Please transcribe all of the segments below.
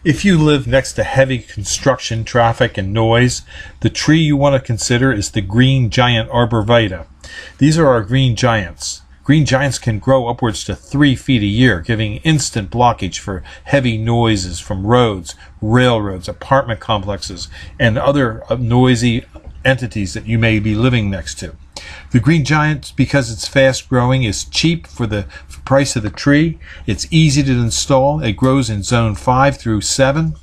If you live next to heavy construction, traffic, and noise, the tree you want to consider is the green giant arborvitae. These are our green giants. Green giants can grow upwards to 3 feet a year, giving instant blockage for heavy noises from roads, railroads, apartment complexes, and other noisy entities that you may be living next to. The green giant, because it's fast growing, is cheap for the price of the tree. It's easy to install. It grows in zone 5 through 7.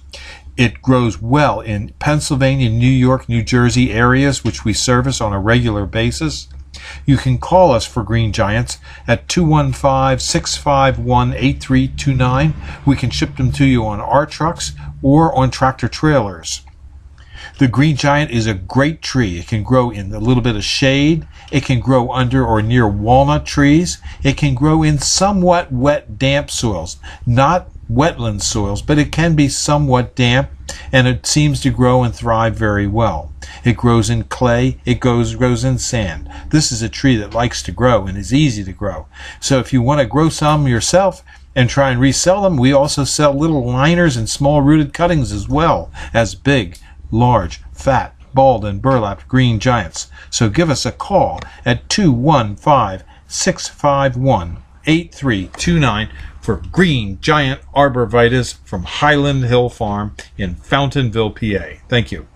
It grows well in Pennsylvania, New York, New Jersey areas, which we service on a regular basis. You can call us for green giants at 215-651-8329. We can ship them to you on our trucks or on tractor trailers. The green giant is a great tree. It can grow in a little bit of shade. It can grow under or near walnut trees. It can grow in somewhat wet, damp soils. Not wetland soils, but it can be somewhat damp, and it seems to grow and thrive very well. It grows in clay. It grows in sand. This is a tree that likes to grow and is easy to grow. So if you want to grow some yourself and try and resell them, we also sell little liners and small rooted cuttings as well as big, large, fat, bald, and burlapped green giants. So give us a call at 215-651-8329 for green giant arborvitaes from Highland Hill Farm in Fountainville, PA. Thank you.